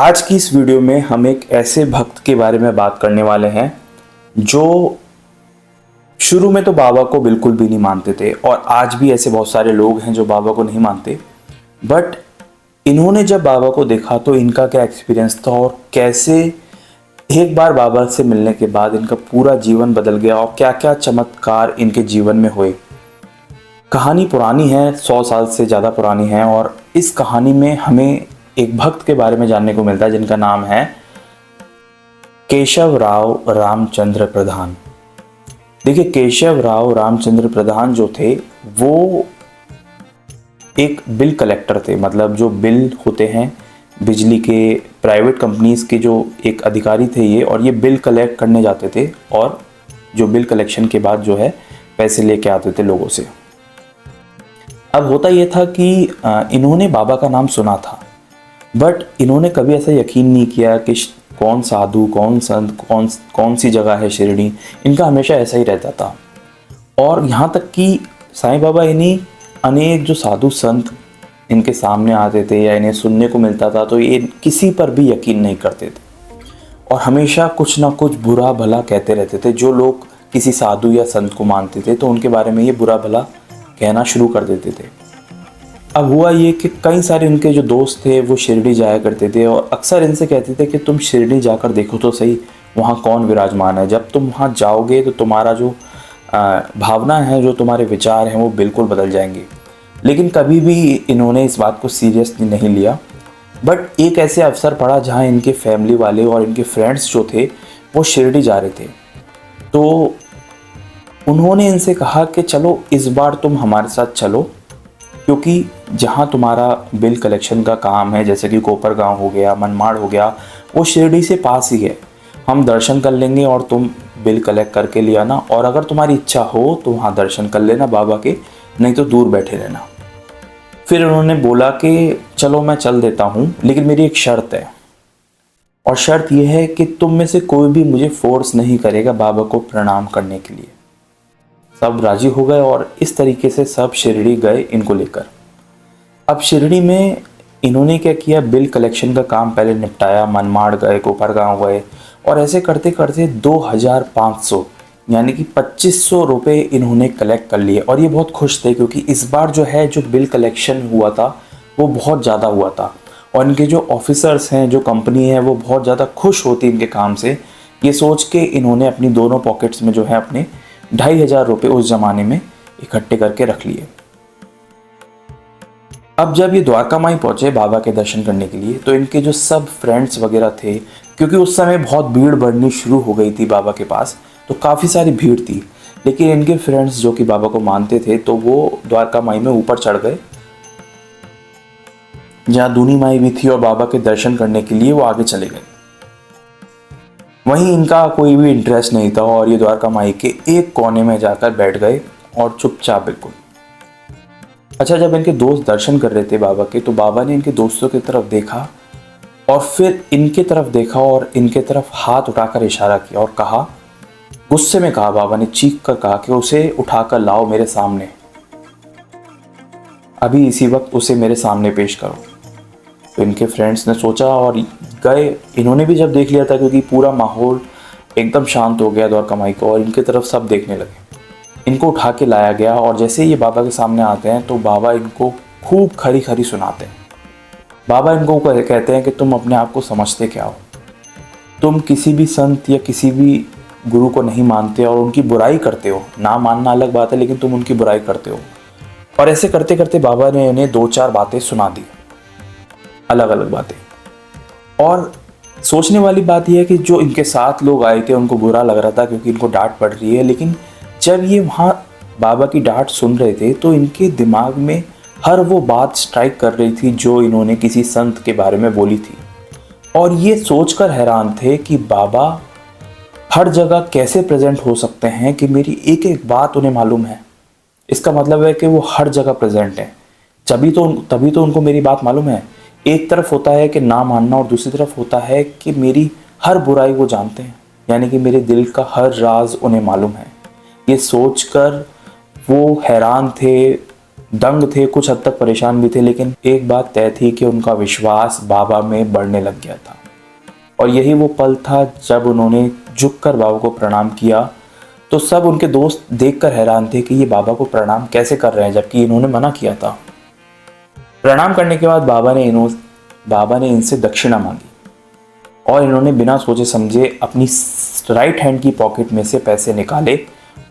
आज की इस वीडियो में हम एक ऐसे भक्त के बारे में बात करने वाले हैं जो शुरू में तो बाबा को बिल्कुल भी नहीं मानते थे और आज भी ऐसे बहुत सारे लोग हैं जो बाबा को नहीं मानते। बट इन्होंने जब बाबा को देखा तो इनका क्या एक्सपीरियंस था और कैसे एक बार बाबा से मिलने के बाद इनका पूरा जीवन बदल गया और क्या क्या चमत्कार इनके जीवन में हुए। कहानी पुरानी है, 100 साल से ज़्यादा पुरानी है और इस कहानी में हमें एक भक्त के बारे में जानने को मिलता है जिनका नाम है केशव राव रामचंद्र प्रधान। देखिए, केशव राव रामचंद्र प्रधान जो थे वो एक बिल कलेक्टर थे, मतलब जो बिल होते हैं बिजली के, प्राइवेट कंपनीज के जो एक अधिकारी थे ये, और ये बिल कलेक्ट करने जाते थे और जो बिल कलेक्शन के बाद जो है पैसे लेके आते थे लोगों से। अब होता ये था कि इन्होंने बाबा का नाम सुना था बट इन्होंने कभी ऐसा यकीन नहीं किया कि कौन साधु, कौन संत, कौन सी जगह है शिरडी। इनका हमेशा ऐसा ही रहता था। और यहाँ तक कि साईं बाबा इन्हीं अनेक जो साधु संत इनके सामने आते थे या इन्हें सुनने को मिलता था तो ये किसी पर भी यकीन नहीं करते थे और हमेशा कुछ ना कुछ बुरा भला कहते रहते थे। जो लोग किसी साधु या संत को मानते थे तो उनके बारे में ये बुरा भला कहना शुरू कर देते थे। अब हुआ ये कि कई सारे उनके जो दोस्त थे वो शिरडी जाया करते थे और अक्सर इनसे कहते थे कि तुम शिरडी जाकर देखो तो सही वहाँ कौन विराजमान है। जब तुम वहाँ जाओगे तो तुम्हारा जो भावना है, जो तुम्हारे विचार हैं वो बिल्कुल बदल जाएंगे। लेकिन कभी भी इन्होंने इस बात को सीरियसली नहीं लिया। बट एक ऐसे अवसर पड़ा जहाँ इनके फैमिली वाले और इनके फ्रेंड्स जो थे वो शिरडी जा रहे थे। तो उन्होंने इनसे कहा कि चलो इस बार तुम हमारे साथ चलो, क्योंकि जहाँ तुम्हारा बिल कलेक्शन का काम है, जैसे कि कोपरगांव हो गया, मनमाड़ हो गया, वो शिरडी से पास ही है। हम दर्शन कर लेंगे और तुम बिल कलेक्ट करके ले आना, और अगर तुम्हारी इच्छा हो तो वहाँ दर्शन कर लेना बाबा के, नहीं तो दूर बैठे रहना। फिर उन्होंने बोला कि चलो मैं चल देता हूँ, लेकिन मेरी एक शर्त है, और शर्त यह है कि तुम में से कोई भी मुझे फोर्स नहीं करेगा बाबा को प्रणाम करने के लिए। सब राजी हो गए और इस तरीके से सब शिरडी गए इनको लेकर। अब शिरडी में इन्होंने क्या किया, बिल कलेक्शन का काम पहले निपटाया, मनमाड़ गए, कोपरगांव गए, और ऐसे करते करते 2500 यानी कि 2500 रुपये इन्होंने कलेक्ट कर लिए। और ये बहुत खुश थे क्योंकि इस बार जो है जो बिल कलेक्शन हुआ था वो बहुत ज़्यादा हुआ था और इनके जो ऑफिसर्स हैं, जो कंपनी है, वो बहुत ज़्यादा खुश होती इनके काम से। ये सोच के इन्होंने अपनी दोनों पॉकेट्स में जो है अपने 2500 रुपये उस ज़माने में इकट्ठे करके रख लिए। अब जब ये द्वारका माई पहुँचे बाबा के दर्शन करने के लिए तो इनके जो सब फ्रेंड्स वगैरह थे, क्योंकि उस समय बहुत भीड़ बढ़नी शुरू हो गई थी बाबा के पास, तो काफ़ी सारी भीड़ थी। लेकिन इनके फ्रेंड्स जो कि बाबा को मानते थे तो वो द्वारका माई में ऊपर चढ़ गए, जहाँ दूनी माई भी थी, और बाबा के दर्शन करने के लिए वो आगे चले गए। वहीं इनका कोई भी इंटरेस्ट नहीं था और ये द्वारका माई के एक कोने में जाकर बैठ गए और चुपचाप बिल्कुल। अच्छा, जब इनके दोस्त दर्शन कर रहे थे बाबा के तो बाबा ने इनके दोस्तों की तरफ देखा और फिर इनके तरफ देखा और इनके तरफ हाथ उठाकर इशारा किया और कहा, गुस्से में कहा, बाबा ने चीख कर कहा कि उसे उठाकर लाओ मेरे सामने, अभी इसी वक्त उसे मेरे सामने पेश करो। तो इनके फ्रेंड्स ने सोचा और गए। इन्होंने भी जब देख लिया था, क्योंकि पूरा माहौल एकदम शांत हो गया द्वारका माई को, और इनके तरफ सब देखने लगे। इनको उठा के लाया गया और जैसे ये बाबा के सामने आते हैं तो बाबा इनको खूब खरी खरी सुनाते हैं। बाबा इनको कहते हैं कि तुम अपने आप को समझते क्या हो, तुम किसी भी संत या किसी भी गुरु को नहीं मानते और उनकी बुराई करते हो। ना मानना अलग बात है, लेकिन तुम उनकी बुराई करते हो। और ऐसे करते करते बाबा ने इन्हें 2-4 बातें सुना दी, अलग अलग बातें। और सोचने वाली बात यह है कि जो इनके साथ लोग आए थे उनको बुरा लग रहा था क्योंकि इनको डांट पड़ रही है, लेकिन जब ये वहाँ बाबा की डांट सुन रहे थे तो इनके दिमाग में हर वो बात स्ट्राइक कर रही थी जो इन्होंने किसी संत के बारे में बोली थी। और ये सोचकर हैरान थे कि बाबा हर जगह कैसे प्रेजेंट हो सकते हैं कि मेरी एक एक बात उन्हें मालूम है। इसका मतलब है कि वो हर जगह प्रेजेंट है, तभी तो उनको मेरी बात मालूम है। एक तरफ होता है कि ना मानना और दूसरी तरफ होता है कि मेरी हर बुराई वो जानते हैं, यानी कि मेरे दिल का हर राज उन्हें मालूम है। ये सोचकर वो हैरान थे, दंग थे, कुछ हद तक परेशान भी थे, लेकिन एक बात तय थी कि उनका विश्वास बाबा में बढ़ने लग गया था। और यही वो पल था जब उन्होंने झुककर बाबा को प्रणाम किया। तो सब उनके दोस्त देखकर हैरान थे कि ये बाबा को प्रणाम कैसे कर रहे हैं, जबकि इन्होंने मना किया था। प्रणाम करने के बाद बाबा ने इनसे दक्षिणा मांगी और इन्होंने बिना सोचे समझे अपनी राइट हैंड की पॉकेट में से पैसे निकाले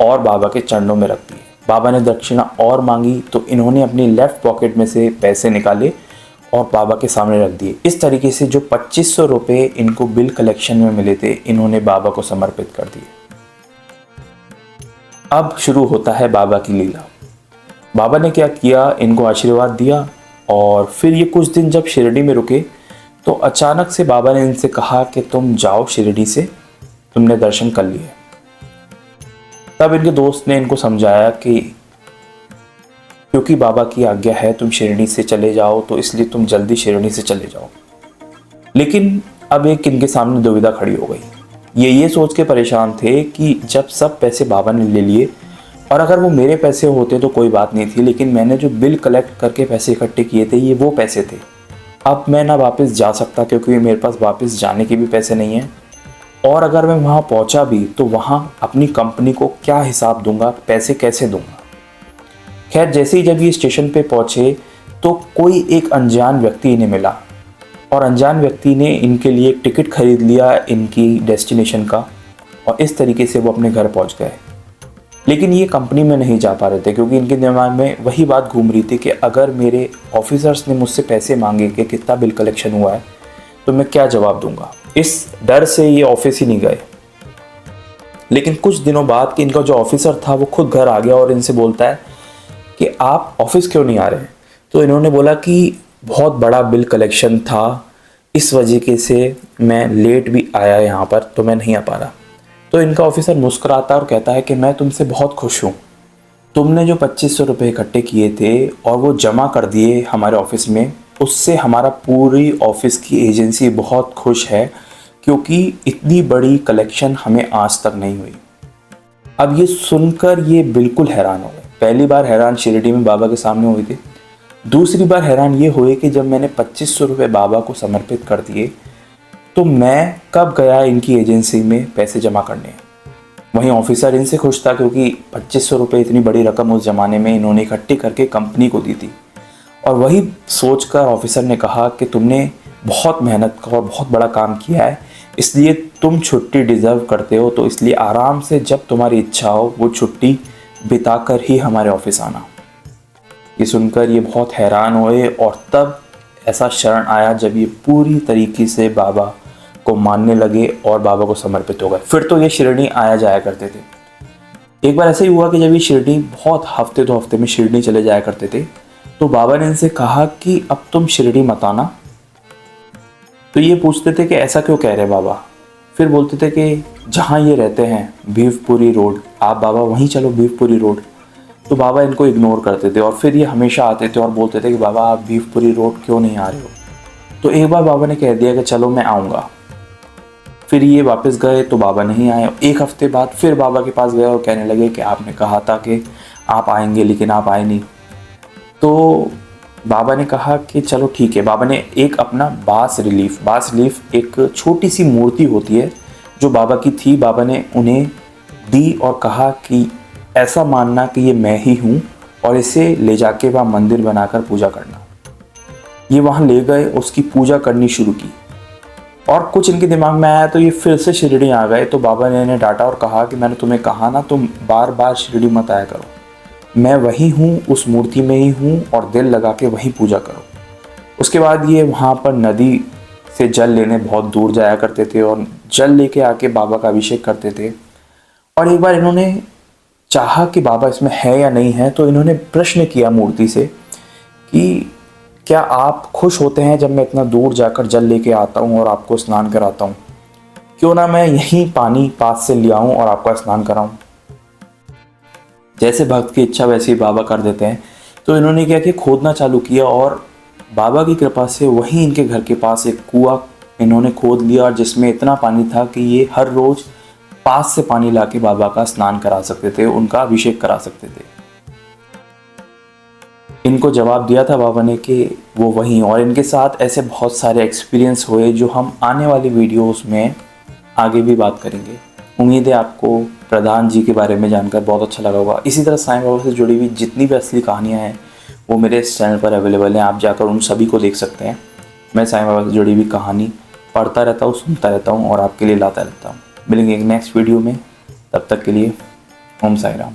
और बाबा के चरणों में रख दिए। बाबा ने दक्षिणा और मांगी तो इन्होंने अपनी लेफ्ट पॉकेट में से पैसे निकाले और बाबा के सामने रख दिए। इस तरीके से जो 2500 रुपये इनको बिल कलेक्शन में मिले थे, इन्होंने बाबा को समर्पित कर दिए। अब शुरू होता है बाबा की लीला। बाबा ने क्या किया, इनको आशीर्वाद दिया और फिर ये कुछ दिन जब शिरडी में रुके तो अचानक से बाबा ने इनसे कहा कि तुम जाओ शिरडी से, तुमने दर्शन कर लिए। तब इनके दोस्त ने इनको समझाया कि क्योंकि बाबा की आज्ञा है तुम शिरडी से चले जाओ, तो इसलिए तुम जल्दी शिरडी से चले जाओ। लेकिन अब एक इनके सामने दुविधा खड़ी हो गई। ये सोच के परेशान थे कि जब सब पैसे बाबा ने ले लिए और अगर वो मेरे पैसे होते तो कोई बात नहीं थी, लेकिन मैंने जो बिल कलेक्ट करके पैसे इकट्ठे किए थे, ये वो पैसे थे। अब मैं ना वापस जा सकता क्योंकि मेरे पास वापस जाने के भी पैसे नहीं हैं, और अगर मैं वहाँ पहुँचा भी तो वहाँ अपनी कंपनी को क्या हिसाब दूंगा, पैसे कैसे दूंगा। खैर, जैसे ही जब ये स्टेशन पे पहुँचे तो कोई एक अनजान व्यक्ति इन्हें मिला और अनजान व्यक्ति ने इनके लिए एक टिकट खरीद लिया इनकी डेस्टिनेशन का, और इस तरीके से वो अपने घर पहुँच गए। लेकिन ये कंपनी में नहीं जा पा रहे थे क्योंकि इनके दिमाग में वही बात घूम रही थी कि अगर मेरे ऑफिसर्स ने मुझसे पैसे मांगे कि कितना बिल कलेक्शन हुआ है तो मैं क्या जवाब दूंगा। इस डर से ये ऑफिस ही नहीं गए। लेकिन कुछ दिनों बाद कि इनका जो ऑफिसर था वो खुद घर आ गया और इनसे बोलता है कि आप ऑफिस क्यों नहीं आ रहे। तो इन्होंने बोला कि बहुत बड़ा बिल कलेक्शन था, इस वजह से मैं लेट भी आया यहाँ पर, तो मैं नहीं आ पा रहा। तो इनका ऑफिसर मुस्कुराता और कहता है कि मैं तुमसे बहुत खुश हूँ, तुमने जो 2500 रुपये इकट्ठे किए थे और वो जमा कर दिए हमारे ऑफिस में, उससे हमारा पूरी ऑफिस की एजेंसी बहुत खुश है क्योंकि इतनी बड़ी कलेक्शन हमें आज तक नहीं हुई। अब ये सुनकर ये बिल्कुल हैरान हो गए। पहली बार हैरान शिरडी में बाबा के सामने हुए थे, दूसरी बार हैरान ये हुए कि जब मैंने 2500 रुपये बाबा को समर्पित कर दिए तो मैं कब गया इनकी एजेंसी में पैसे जमा करने। वहीं ऑफिसर इनसे खुश था क्योंकि 2500 रुपये इतनी बड़ी रकम उस ज़माने में इन्होंने इकट्ठी करके कंपनी को दी थी। और वही सोचकर ऑफिसर ने कहा कि तुमने बहुत मेहनत का और बहुत बड़ा काम किया है, इसलिए तुम छुट्टी डिज़र्व करते हो, तो इसलिए आराम से जब तुम्हारी इच्छा हो वो छुट्टी बिताकर ही हमारे ऑफिस आना। ये सुनकर ये बहुत हैरान हुए और तब ऐसा क्षण आया जब ये पूरी तरीके से बाबा को मानने लगे और बाबा को समर्पित हो गए। फिर तो ये शिरडी आया जाया करते थे। एक बार ऐसा ही हुआ कि जब ये शिरडी बहुत हफ्ते 2 हफ्ते में शिरडी चले जाया करते थे तो बाबा ने इनसे कहा कि अब तुम शिरडी मत आना। तो ये पूछते थे कि ऐसा क्यों कह रहे बाबा। फिर बोलते थे कि जहाँ ये रहते हैं भीवपुरी रोड, आप बाबा वहीं चलो भीवपुरी रोड। तो बाबा इनको इग्नोर करते थे और फिर ये हमेशा आते थे और बोलते थे कि बाबा आप भीवपुरी रोड क्यों नहीं आ रहे हो। तो एक बार बाबा ने कह दिया कि चलो मैं आऊँगा। फिर ये वापस गए तो बाबा नहीं आए। 1 हफ्ते बाद फिर बाबा के पास गए और कहने लगे कि आपने कहा था कि आप आएंगे लेकिन आप आए नहीं। तो बाबा ने कहा कि चलो ठीक है। बाबा ने एक अपना बास रिलीफ एक छोटी सी मूर्ति होती है जो बाबा की थी, बाबा ने उन्हें दी और कहा कि ऐसा मानना कि ये मैं ही हूँ और इसे ले जाके वहाँ मंदिर बनाकर पूजा करना। ये वहाँ ले गए, उसकी पूजा करनी शुरू की और कुछ इनके दिमाग में आया तो ये फिर से शिरडी आ गए। तो बाबा ने इन्हें डांटा और कहा कि मैंने तुम्हें कहा ना तुम बार बार शिरडी मत आया करो, मैं वही हूँ, उस मूर्ति में ही हूँ और दिल लगा के वहीं पूजा करो। उसके बाद ये वहाँ पर नदी से जल लेने बहुत दूर जाया करते थे और जल लेके आके बाबा का अभिषेक करते थे। और एक बार इन्होंने चाहा कि बाबा इसमें है या नहीं है, तो इन्होंने प्रश्न किया मूर्ति से कि क्या आप खुश होते हैं जब मैं इतना दूर जाकर जल लेके आता हूँ और आपको स्नान कराता हूँ, क्यों ना मैं यहीं पानी पास से ले आऊँ और आपका स्नान कराऊँ। जैसे भक्त की इच्छा वैसे ही बाबा कर देते हैं। तो इन्होंने क्या किया, खोदना चालू किया और बाबा की कृपा से वहीं इनके घर के पास एक कुआं इन्होंने खोद लिया और जिसमें इतना पानी था कि ये हर रोज़ पास से पानी लाके बाबा का स्नान करा सकते थे, उनका अभिषेक करा सकते थे। इनको जवाब दिया था बाबा ने कि वो वहीं, और इनके साथ ऐसे बहुत सारे एक्सपीरियंस हुए जो हम आने वाली वीडियोस में आगे भी बात करेंगे। उम्मीद है आपको प्रधान जी के बारे में जानकर बहुत अच्छा लगा होगा। इसी तरह साईं बाबा से जुड़ी हुई जितनी भी असली कहानियाँ हैं वो मेरे इस चैनल पर अवेलेबल हैं, आप जाकर उन सभी को देख सकते हैं। मैं साईं बाबा से जुड़ी हुई कहानी पढ़ता रहता हूँ, सुनता रहता हूँ और आपके लिए लाता रहता हूँ। मिलेंगे एक नेक्स्ट वीडियो में, तब तक के लिए ओम साई राम।